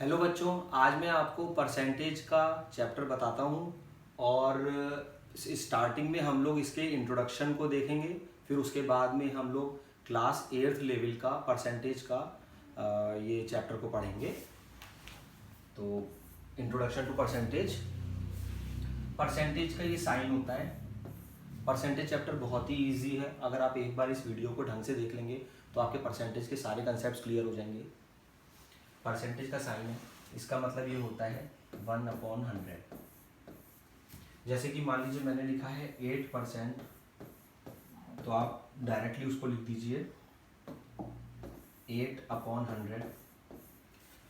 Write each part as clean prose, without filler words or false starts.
Hello बच्चों, आज मैं आपको परसेंटेज का चैप्टर बताता हूँ और स्टार्टिंग में हम लोग इसके इंट्रोडक्शन को देखेंगे। फिर उसके बाद में हम लोग क्लास 8th लेवल का परसेंटेज का ये चैप्टर को पढ़ेंगे। तो इंट्रोडक्शन टू परसेंटेज। परसेंटेज का ये साइन होता है। परसेंटेज चैप्टर बहुत ही इजी है। अगर आप एक बार इस वीडियो को ढंग से देख लेंगे तो आपके परसेंटेज के सारे कंसेप्ट क्लियर हो जाएंगे। परसेंटेज का साइन है, इसका मतलब ये होता है 1/100। जैसे कि मान लीजिए मैंने लिखा है 8%, तो आप डायरेक्टली उसको लिख दीजिए 8/100।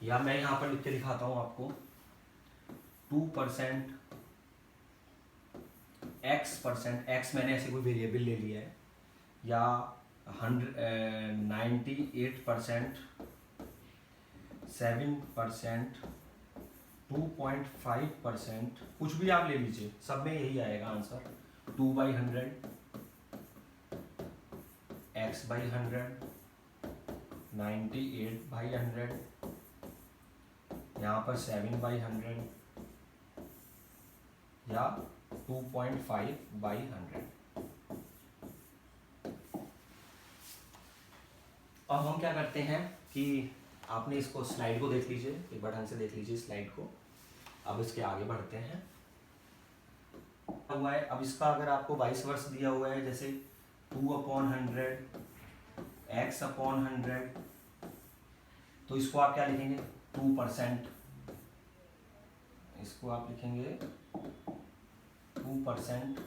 या मैं यहाँ पर लिख के दिखाता हूँ आपको 2% x%। x मैंने ऐसे कोई वेरिएबल ले लिया है। या 98%, 7%, 2.5%, कुछ भी आप ले लीजिए, सब में यही आएगा आंसर। 2/100, x/100, 98/100, यहाँ पर 7/100 या 2.5/100। अब हम क्या करते हैं कि आपने इसको स्लाइड को देख लीजिए, एक बार ढंग से देख लीजिए स्लाइड को। अब इसके आगे बढ़ते हैं। हुआ है, अब इसका अगर आपको वाइस वर्स दिया हुआ है, जैसे 2/100, x/100, तो इसको आप क्या लिखेंगे 2%। इसको आप लिखेंगे 2%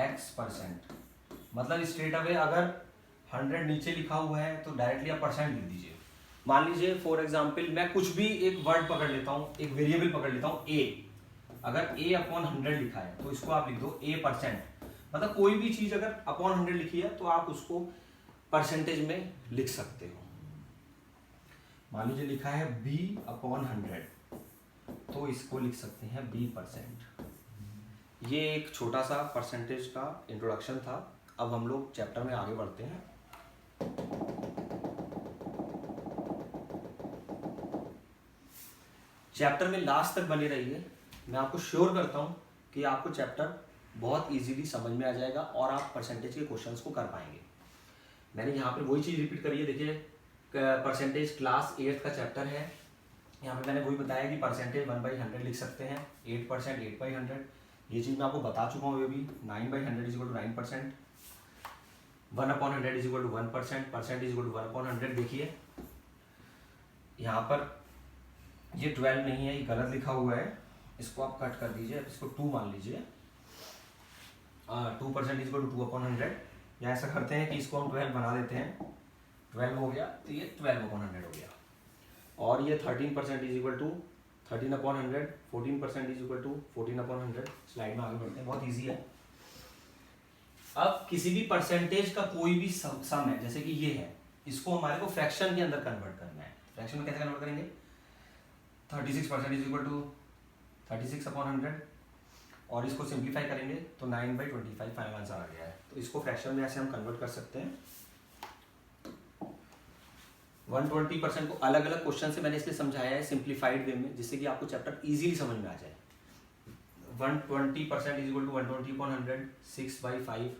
x%। मतलब स्ट्रेट अवे अगर 100 नीचे लिखा हुआ है तो डायरेक्टली आप परसेंट लिख दीजिए। मान लीजिए फॉर एग्जांपल मैं कुछ भी एक वर्ड पकड़ लेता हूँ, एक वेरिएबल पकड़ लेता हूँ a। अगर a/100 लिखा है तो इसको आप लिख दो a%। मतलब कोई भी चीज अगर अपॉन 100 लिखी है तो आप उसको परसेंटेज में लिख सकते हो। मान लीजिए लिखा है b/100, तो इसको लिख सकते हैं b%। ये एक छोटा सा परसेंटेज का इंट्रोडक्शन था। अब हम लोग चैप्टर में आगे बढ़ते हैं। चैप्टर में लास्ट तक बने रहिए। मैं आपको श्योर करता हूं कि आपको चैप्टर बहुत इजीली समझ में आ जाएगा और आप परसेंटेज के क्वेश्चंस को कर पाएंगे। मैंने यहाँ पे वही चीज़ रिपीट करी है। देखिए, परसेंटेज क्लास 8th का चैप्टर है। यहाँ पे मैंने वही बताया कि परसेंटेज 1/100 लिख सकते हैं, 8% 8/100। ये चीज़ मैं आपको बता चुका हूँ। ये भी 9/100 = 9%, 1/100 = 1%, परसेंट = 1/100। देखिए यहाँ पर ये 12 नहीं है, ये गलत लिखा हुआ है। इसको आप कट कर दीजिए, इसको 2 मान लीजिए। 2% = 2/100। या ऐसा करते हैं कि इसको हम 12 बना देते हैं। 12 हो गया तो ये 12/100 हो गया। और ये 13% = 13/100, 14% = 14/100। स्लाइड में आगे बढ़ते हैं, बहुत ईजी है। अब किसी भी परसेंटेज का कोई भी सम है, जैसे कि ये है, इसको हमारे को फ्रैक्शन के अंदर कन्वर्ट करना है। फ्रैक्शन में कैसे कन्वर्ट करेंगे? 36% = 36/100 और इसको सिंप्लीफाई करेंगे तो 9/25 फाइनल आंसर आ गया है। तो इसको फ्रैक्शन में ऐसे हम कन्वर्ट कर सकते हैं। 120% को अलग अलग क्वेश्चन से मैंने इसलिए समझाया है सिंप्लीफाइड वे में, जिससे कि आपको चैप्टर इजीली समझ में आ जाए। 120% = 120/100, 6/5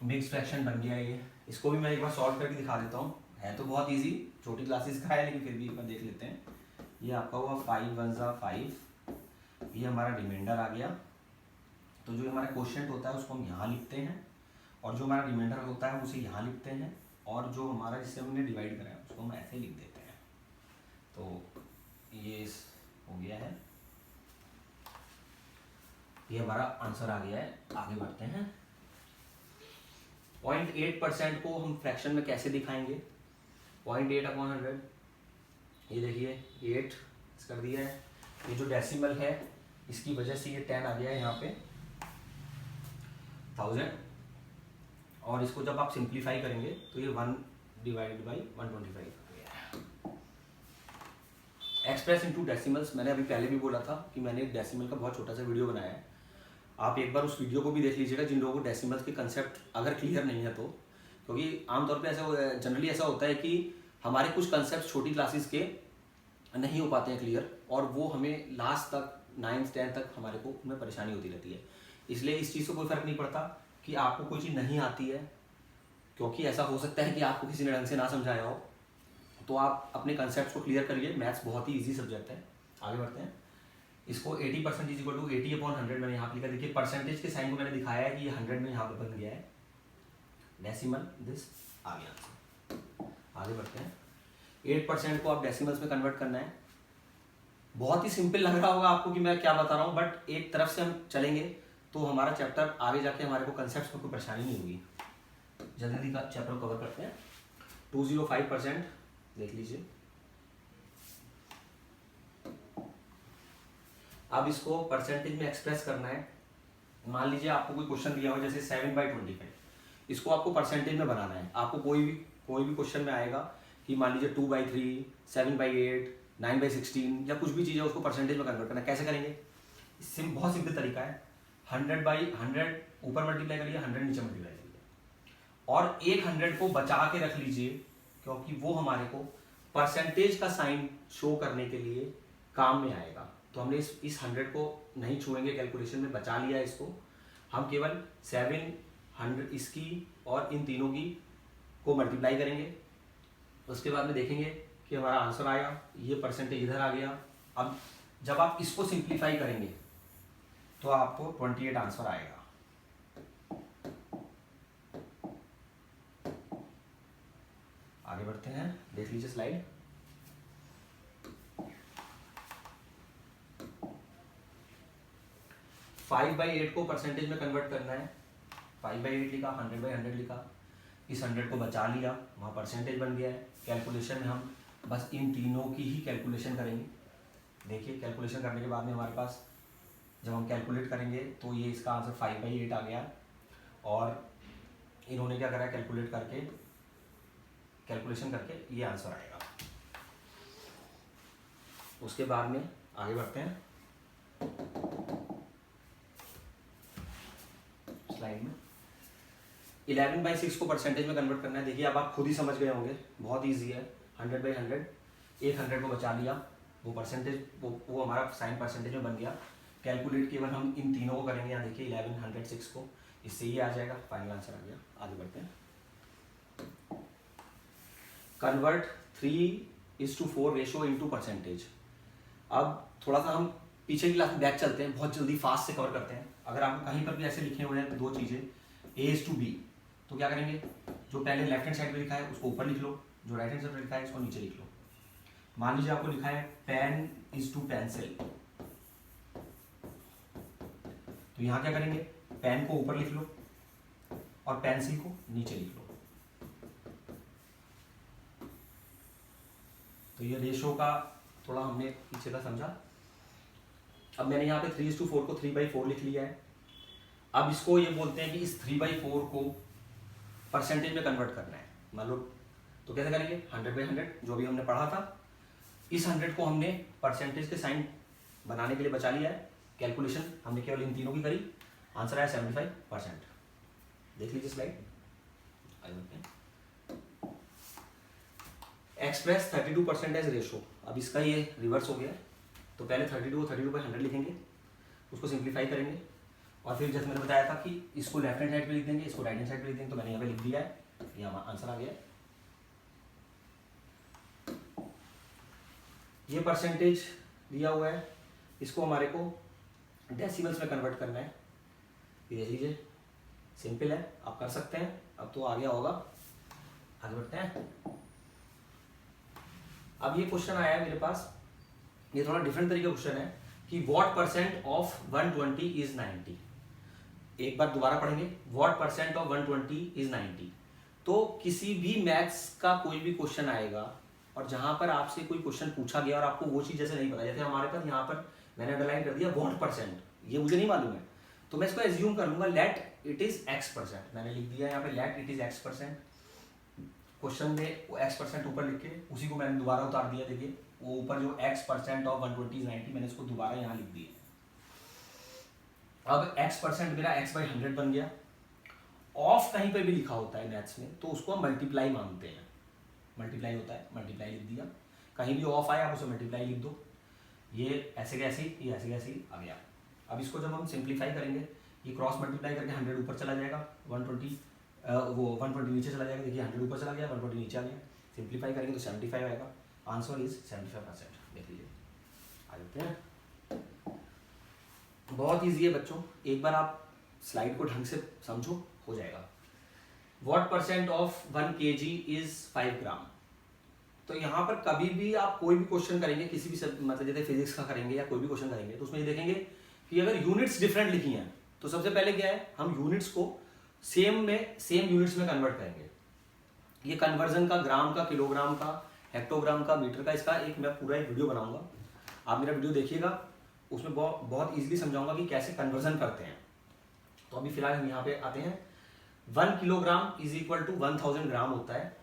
मिक्स फ्रैक्शन बन गया ये। इसको भी मैं एक बार सॉल्व करके दिखा देता हूँ। है तो बहुत इजी, छोटी क्लासेस का है, लेकिन फिर भी एक बार देख लेते हैं। ये आपका हुआ 5 1 5। ये हमारा रिमाइंडर आ गया। तो जो हमारा क्वोशिएंट होता है उसको हम यहाँ लिखते हैं, और जो हमारा रिमाइंडर होता है उसे यहाँ लिखते हैं, और जो हमारा जिससे हमने डिवाइड करा है उसको हम ऐसे लिख देते हैं। तो ये हो गया है, ये हमारा आंसर आ गया है। आगे बढ़ते हैं। 0.8% को हम फ्रैक्शन में कैसे दिखाएंगे? 0.8/100, ये देखिए 8 कर दिया है। ये जो डेसिमल है इसकी वजह से ये 10 आ गया है यहाँ पे 1000। और इसको जब आप सिंप्लीफाई करेंगे तो ये 1/125 आ गया है। एक्सप्रेस इनटू डेसिमल्स, मैंने अभी पहले भी बोला था कि मैंने एक डेसिमल का बहुत छोटा सा वीडियो बनाया है। आप एक बार उस वीडियो को भी देख लीजिएगा जिन लोगों को डेसिमल्स के कंसेप्ट अगर क्लियर नहीं है तो। क्योंकि आमतौर पे ऐसा जनरली ऐसा होता है कि हमारे कुछ कंसेप्ट छोटी क्लासेस के नहीं हो पाते हैं क्लियर, और वो हमें लास्ट तक 9th-10th तक हमारे को उनमें परेशानी होती रहती है। इसलिए इस चीज़ से कोई फ़र्क नहीं पड़ता कि आपको कोई चीज़ नहीं आती है, क्योंकि ऐसा हो सकता है कि आपको किसी ने ढंग से ना समझाया हो। तो आप अपने कंसेप्ट को क्लियर करिए। मैथ्स बहुत ही ईजी सब्जेक्ट है। आगे बढ़ते हैं। इसको 80% इज इक्वल टू 80/100 मैंने यहाँ पे लिखा। देखिए परसेंटेज के साइन को मैंने दिखाया है कि ये 100 में यहाँ पे बन गया है, डेसिमल दिस आ गया आंसर। आगे बढ़ते हैं। 8% को आप डेसिमल्स में कन्वर्ट करना है। बहुत ही सिंपल लग रहा होगा आपको कि मैं क्या बता रहा हूँ, बट एक तरफ से हम चलेंगे तो हमारा चैप्टर आगे जाके हमारे को कंसेप्ट में कोई परेशानी नहीं होगी। जल्दी का चैप्टर कवर करते हैं। 205% देख लीजिए। अब इसको परसेंटेज में एक्सप्रेस करना है। मान लीजिए आपको कोई क्वेश्चन दिया हो जैसे 7/25, इसको आपको परसेंटेज में बनाना है। आपको कोई भी क्वेश्चन में आएगा कि मान लीजिए 2/3, 7/8, 9/16 या कुछ भी चीज़ है, उसको परसेंटेज में कन्वर्ट करना है। कैसे करेंगे? बहुत सिंपल तरीका है। 100/100 ऊपर मल्टीप्लाई करिए, 100 नीचे मल्टीप्लाई करिए, और एक 100 को बचा के रख लीजिए, क्योंकि वो हमारे को परसेंटेज का साइन शो करने के लिए काम में आएगा। तो हमने इस 100 को नहीं छुएंगे, कैलकुलेशन में बचा लिया है इसको। हम केवल 700 इसकी और इन तीनों की को मल्टीप्लाई करेंगे। उसके बाद में देखेंगे कि हमारा आंसर आया, ये परसेंटेज इधर आ गया। अब जब आप इसको सिंप्लीफाई करेंगे तो आपको 28 आंसर आएगा। आगे बढ़ते हैं, देख लीजिए स्लाइड। फाइव बाई 8 को परसेंटेज में कन्वर्ट करना है। 5/8 लिखा, 100/100 लिखा, इस 100 को बचा लिया, वहाँ परसेंटेज बन गया है। कैलकुलेशन में हम बस इन तीनों की ही कैलकुलेशन करेंगे। देखिए कैलकुलेशन करने के बाद में हमारे पास जब हम कैलकुलेट करेंगे तो ये इसका आंसर 5/8 आ गया, और इन्होंने क्या करा, कैलकुलेशन करके ये आंसर आएगा। उसके बाद में आगे बढ़ते हैं स्लाइड में। 11/6 को परसेंटेज में कन्वर्ट करना है। देखिए अब आप खुद ही समझ गए होंगे, बहुत ईजी है। 100/100, एक 100 को बचा लिया, वो परसेंटेज वो हमारा साइन परसेंटेज में बन गया। कैलकुलेट केवल हम इन तीनों को करेंगे। यहाँ देखिए 11, 100, 6 को, इससे ये आ जाएगा, फाइनल आंसर आ गया। आगे बढ़ते हैं। Convert 3:4 ratio into percentage. अब थोड़ा सा हम पीछे की क्लास में बैक चलते हैं, बहुत जल्दी फास्ट से कवर करते हैं। अगर आपको कहीं पर भी ऐसे लिखे हुए हैं दो चीज़ें A:B, तो क्या करेंगे, जो पहले लेफ्ट हैंड साइड पे लिखा है उसको ऊपर लिख लो, जो राइट हैंड साइड पे लिखा है उसको नीचे लिख लो। मान लीजिए आपको लिखा है पेन:पेंसिल, तो यहाँ क्या करेंगे, पेन को ऊपर लिख लो और पेंसिल को नीचे लिख लो। तो ये रेशो का थोड़ा हमने पीछे का समझा। अब मैंने यहाँ पे 3:4 को 3/4 लिख लिया है। अब इसको ये बोलते हैं कि इस 3/4 को परसेंटेज में कन्वर्ट करना है, मान लो। तो कैसे करेंगे, 100/100 जो भी हमने पढ़ा था, इस 100 को हमने परसेंटेज के साइन बनाने के लिए बचा लिया है। कैलकुलेशन हमने केवल इन तीनों की करी, आंसर आया 75%। देख लीजिए स्लाइड। Express 32% as ratio. अब इसका ये रिवर्स हो गया, तो पहले 32 को 32/100 लिखेंगे, उसको सिंप्लीफाई करेंगे, और फिर जैसे मैंने बताया था कि इसको लेफ्ट हैंड साइड पे लिख देंगे, इसको राइट हैंड साइड पे लिख देंगे। तो मैंने यहाँ पे लिख दिया है, ये हमारा आंसर आ गया। ये परसेंटेज दिया हुआ है, इसको हमारे को डेसिमल्स में कन्वर्ट करना है। ये देख लीजिए, सिंपल है, आप कर सकते हैं। अब तो आ गया होगा। आगे बढ़ते हैं। अब ये क्वेश्चन आया है मेरे पास, ये थोड़ा डिफरेंट तरीके का क्वेश्चन है कि व्हाट परसेंट ऑफ 120 इज 90। एक बार दोबारा पढ़ेंगे, व्हाट परसेंट ऑफ 120 इज 90। तो किसी भी मैथ्स का कोई भी क्वेश्चन आएगा और जहां पर आपसे कोई क्वेश्चन पूछा गया और आपको वो चीज जैसे नहीं पता, जैसे हमारे पास यहाँ पर मैंने अंडरलाइन कर दिया व्हाट परसेंट, ये मुझे नहीं मालूम है, तो मैं इसको एज्यूम कर लूंगा लेट इट इज x%। मैंने लिख दिया यहाँ पे let it is x%। Question में वो x% ऊपर लिख के उसी को मैंने दोबारा उतार दिया। देखिए वो ऊपर जो x% ऑफ 120 is 90, मैंने इसको दोबारा यहाँ लिख दिया। अब x% मेरा x/100 बन गया। ऑफ कहीं पे भी लिखा होता है मैथ्स में तो उसको हम मल्टीप्लाई मानते हैं। मल्टीप्लाई होता है, मल्टीप्लाई लिख दिया। कहीं भी ऑफ आए आप उसे मल्टीप्लाई लिख दो। ये ऐसे कैसे, ये ऐसे कैसे आ गया। अब इसको जब हम सिंप्लीफाई करेंगे, ये क्रॉस मल्टीप्लाई करके 100 ऊपर चला जाएगा, 120 वो 120 नीचे चला जाएगा। देखिए 100 ऊपर चला गया, 120 नीचे आ गया। सिंप्लीफाई करेंगे तो 75 आएगा। Answer is 75%। देख लीजिए, आ जाते हैं। बहुत ईजी है बच्चों, एक बार आप स्लाइड को ढंग से समझो, हो जाएगा। What percent of 1 kg is 5 ग्राम। तो यहाँ पर कभी भी आप कोई भी क्वेश्चन करेंगे, किसी भी मतलब जैसे फिजिक्स का करेंगे या कोई भी क्वेश्चन करेंगे, तो उसमें ये देखेंगे कि अगर यूनिट्स डिफरेंट लिखी हैं तो सबसे पहले क्या है, हम यूनिट्स को सेम यूनिट्स में कन्वर्ट करेंगे। ये कन्वर्जन का, ग्राम का, किलोग्राम का, हेक्टोग्राम का, मीटर का, इसका एक मैं पूरा एक वीडियो बनाऊंगा, आप मेरा वीडियो देखिएगा, उसमें बहुत ईजिली समझाऊंगा कि कैसे कन्वर्जन करते हैं। तो अभी फिलहाल हम यहाँ पे आते हैं। 1 किलोग्राम इज इक्वल टू 1000 ग्राम होता है।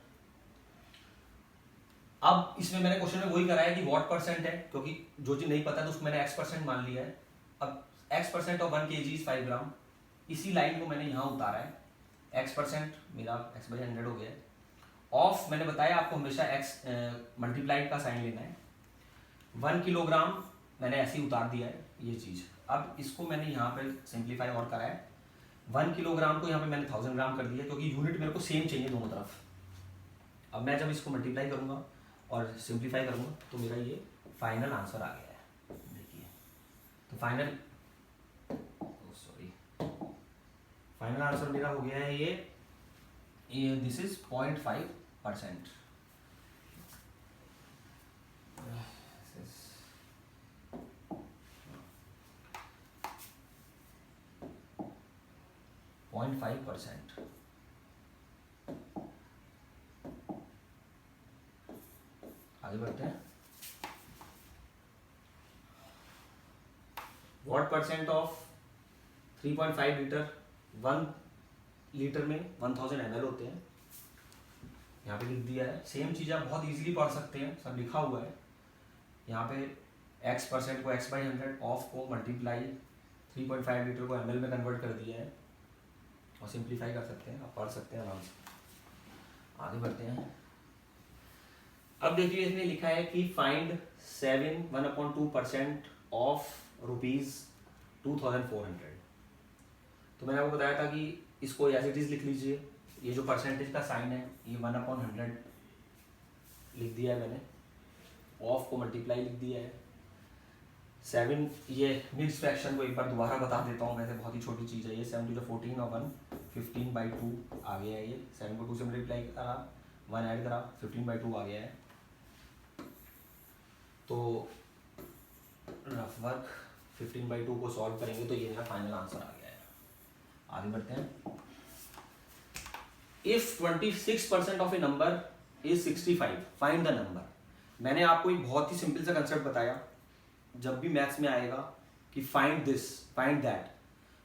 अब इसमें मैंने क्वेश्चन में वही करा है कि व्हाट परसेंट है, क्योंकि जो चीज नहीं पता है तो उसको मैंने x% मान लिया है। अब x% ऑफ 1 kg इज 5 ग्राम, इसी लाइन को मैंने यहाँ उतारा है। x% मेरा x/100 हो गया है। ऑफ मैंने बताया आपको हमेशा x मल्टीप्लाइड का साइन लेना है। 1 किलोग्राम मैंने ऐसे ही उतार दिया है ये चीज। अब इसको मैंने यहाँ पे सिंप्लीफाई और करा है। 1 किलोग्राम को यहाँ पे मैंने 1000 ग्राम कर दिया, क्योंकि यूनिट मेरे को सेम चाहिए दोनों तरफ। अब मैं जब इसको मल्टीप्लाई करूंगा और सिंप्लीफाई करूंगा तो मेरा ये फाइनल आंसर आ गया है। देखिए, तो फाइनल आंसर मेरा हो गया है ये दिस इज 0.5%। 0.5%। आगे बढ़ते हैं। What percent of 3.5 litre, 1 litre में 1000 ml होते हैं, यहाँ पे लिख दिया है। सेम चीज़ आप बहुत इजीली पढ़ सकते हैं, सब लिखा हुआ है यहाँ पे। x% को x/100, ऑफ को मल्टीप्लाई 3.5 लीटर को ml में कन्वर्ट कर दिया है और सिंप्लीफाई कर सकते हैं, आप पढ़ सकते हैं आराम से। आगे बढ़ते हैं। अब देखिए इसमें लिखा है कि फाइंड 1/2% ऑफ ₹2400। तो मैंने आपको बताया था कि इसको एज इट इज लिख लीजिए। ये जो परसेंटेज का साइन है ये 1/100 लिख दिया है मैंने, ऑफ को मल्टीप्लाई लिख दिया है। 7 ये मिक्स फ्रैक्शन को एक बार दोबारा बता देता हूँ, वैसे बहुत ही छोटी चीज़ है ये। 7 to the 14 और 1 15/2 आ गया है। ये 7 को 2 से मल्टीप्लाई करा, 1 ऐड करा, 15/2 आ गया है। तो रफ वर्क 15/2 को सॉल्व करेंगे तो ये मेरा फाइनल आंसर आ गया है। आगे बढ़ते हैं। If 26% of A number is 65, find the number. मैंने आपको एक बहुत ही सिंपल सा कंसेप्ट बताया, जब भी मैथ्स में आएगा कि फाइंड दिस, फाइंड दैट,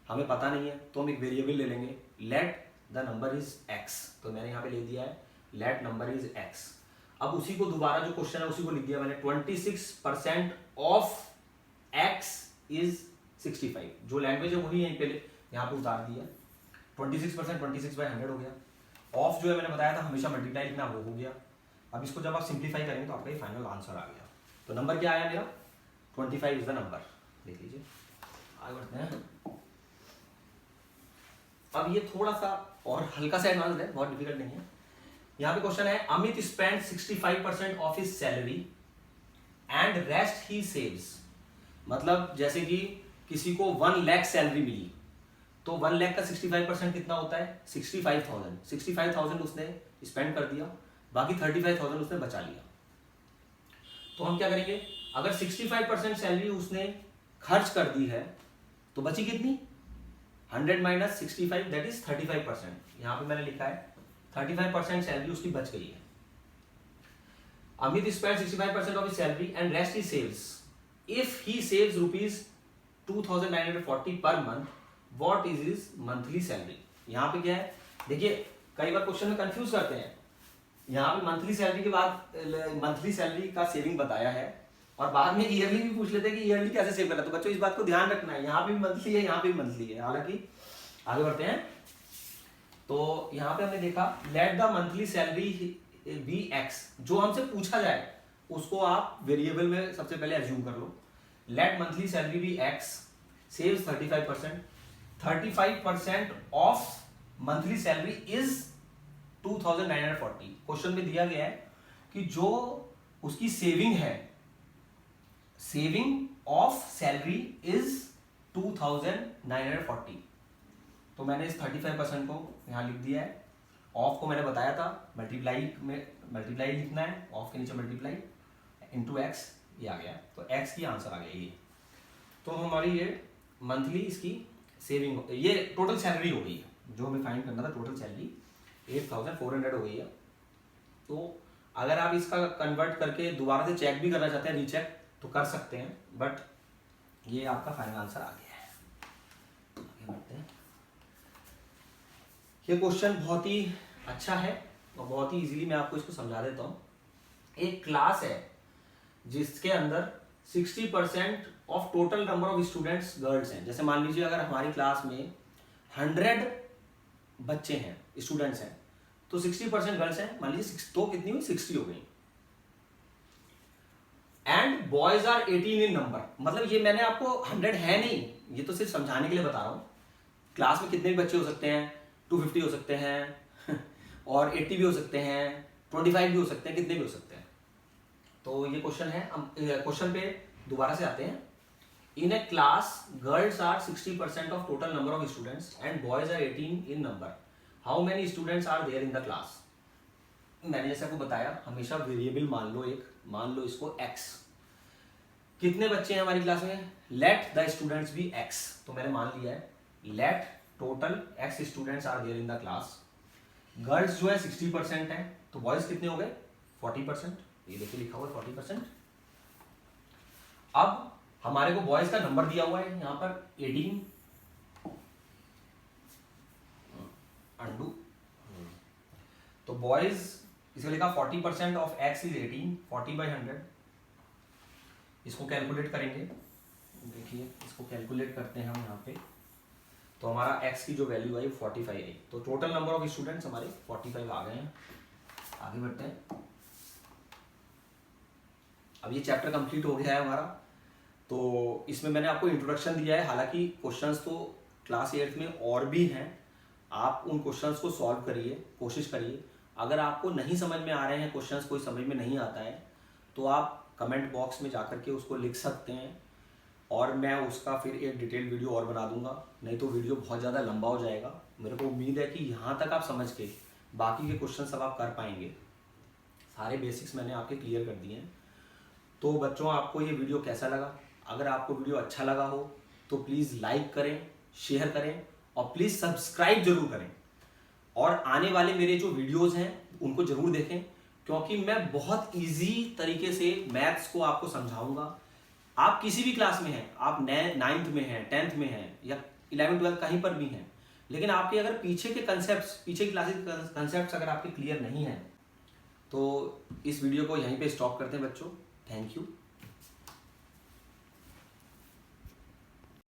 हमें पता नहीं है तो हम एक वेरिएबल ले लेंगे, let the number is x। तो मैंने यहाँ पे ले दिया है लेट नंबर इज x। अब उसी को दोबारा जो क्वेश्चन है उसी को लिख दिया मैंने, 26% ऑफ x इज 65। जो लैंग्वेज है वही यहीं पे यहाँ पे उतार दिया। 26% 26/100 हो गया। ऑफ जो है मैंने बताया था हमेशा मल्टीप्लाई लिखना, वो हो गया। अब इसको जब आप सिंप्लीफाई करेंगे तो आपका ये फाइनल आंसर आ गया। तो नंबर क्या आया मेरा, 25 इज द नंबर। देख लीजिए, आगे बढ़ते हैं। अब ये थोड़ा सा और हल्का सा एडवांस है, बहुत डिफिकल्ट नहीं है। यहाँ पे क्वेश्चन है, Amit spend 65% of his salary and rest he saves. मतलब जैसे कि किसी को 1 लाख सैलरी मिली तो 1 लाख का 65% कितना होता है, 65,000 उसने स्पेंड कर दिया, बाकी 35,000 उसने बचा लिया। तो हम क्या करेंगे, अगर 65% सैलरी उसने खर्च कर दी है तो बची कितनी, 100 - 65 दैट इज 35%। यहां पे मैंने लिखा है 35% सैलरी उसकी बच गई है। Amit spend 65% of his salary and rest he saves. If he saves ₹2,940 per month, what is his monthly salary. यहां पे क्या है, देखिए कई बार क्वेश्चन में कंफ्यूज करते हैं। यहाँ पे मंथली सैलरी के बाद मंथली सैलरी का सेविंग बताया है और बाद में ईयरली भी पूछ लेते हैं कि ईयरली कैसे सेव करना है। तो बच्चों इस बात को ध्यान रखना है, यहाँ पे भी मंथली है, यहाँ पे भी मंथली है। हालांकि आगे बढ़ते हैं। तो यहाँ पे हमने देखा let the monthly salary be x, जो हमसे पूछा जाए उसको आप वेरिएबल में सबसे पहले एज्यूम कर लो। Let monthly salary be X saves 35%। 35% of monthly salary is 2940। Question में दिया गया है कि जो उसकी सेविंग है, सेविंग ऑफ सैलरी इज 2940। तो मैंने इस 35% को यहां लिख दिया है। ऑफ को मैंने बताया था मल्टीप्लाई में, मल्टीप्लाई लिखना है, ऑफ के नीचे मल्टीप्लाई इनटू एक्स, ये आ गया। तो एक्स की आंसर आ गया ये। तो हमारी ये मंथली इसकी सेविंग, ये टोटल सैलरी हो गई है जो हमें फाइंड करना था। टोटल सैलरी 8400 हो गई है। तो अगर आप इसका कन्वर्ट करके दोबारा से चेक भी करना चाहते हैं, रीचेक, तो कर सकते हैं, बट ये आपका फाइनल आंसर आ गया है। आगे बढ़ते हैं। ये क्वेश्चन बहुत ही अच्छा है और बहुत ही इजीली मैं आपको इसको समझा देता हूँ। एक क्लास है जिसके अंदर 60% of total number of students girls हैं। जैसे मान लीजिए अगर हमारी क्लास में 100 बच्चे हैं, स्टूडेंट्स हैं, तो 60% गर्ल्स हैं, मान लीजिए तो कितनी हुई, 60 हो गई। And boys are 18 in number, मतलब ये मैंने आपको 100 है नहीं, ये तो सिर्फ समझाने के लिए बता रहा हूं। क्लास में कितने भी बच्चे हो सकते हैं, 250 हो सकते हैं और 80 भी हो सकते हैं, 25 भी हो सकते हैं, कितने भी हो सकते हैं। तो ये क्वेश्चन है। क्वेश्चन पे दोबारा से आते हैं। In A class girls are 60% of total number of students and boys are 18 in number, how many students are there in the class. मैंने जैसे आपको बताया, हमेशा वेरिएबल मान लो, एक मान लो इसको x। कितने बच्चे हैं हमारी क्लास में, let the students be x, तो मैंने मान लिया है let total x students are there in the class. Girls जो है 60% है, तो बॉयज कितने हो गए 40%, ये देखिए लिखा हुआ है 40%। अब हमारे को बॉयज का नंबर दिया हुआ है यहां पर 18 अंडू, तो बॉयज इसको लिखा 40% ऑफ x इज 18, 40/100। इसको कैलकुलेट करेंगे, देखिए इसको कैलकुलेट करते हैं हम यहाँ पे, तो हमारा x की जो वैल्यू आई 45 आई। तो टोटल नंबर ऑफ स्टूडेंट्स हमारे 45 आ गए हैं। आगे बढ़ते हैं। अब ये चैप्टर कंप्लीट हो गया है हमारा। तो इसमें मैंने आपको इंट्रोडक्शन दिया है, हालांकि क्वेश्चंस तो क्लास 8th में और भी हैं। आप उन क्वेश्चंस को सॉल्व करिए, कोशिश करिए। अगर आपको नहीं समझ में आ रहे हैं क्वेश्चंस, कोई समझ में नहीं आता है, तो आप कमेंट बॉक्स में जाकर के उसको लिख सकते हैं और मैं उसका फिर एक डिटेल वीडियो और बना दूंगा। नहीं तो वीडियो बहुत ज़्यादा लंबा हो जाएगा। मेरे को उम्मीद है कि यहाँ तक आप समझ के बाकी के क्वेश्चन सब आप कर पाएंगे। सारे बेसिक्स मैंने आपके क्लियर कर दिए हैं। तो बच्चों, आपको ये वीडियो कैसा लगा? अगर आपको वीडियो अच्छा लगा हो तो प्लीज़ लाइक करें, शेयर करें और प्लीज़ सब्सक्राइब जरूर करें। और आने वाले मेरे जो वीडियोस हैं उनको जरूर देखें, क्योंकि मैं बहुत इजी तरीके से मैथ्स को आपको समझाऊंगा। आप किसी भी क्लास में हैं, आप 9th में हैं, 10th में हैं या 11th 12th कहीं पर भी हैं, लेकिन आपके अगर पीछे के कंसेप्ट, पीछे की क्लासेस कंसेप्ट अगर आपके क्लियर नहीं हैं, तो इस वीडियो को यहीं पे स्टॉप करते हैं बच्चों। Thank you.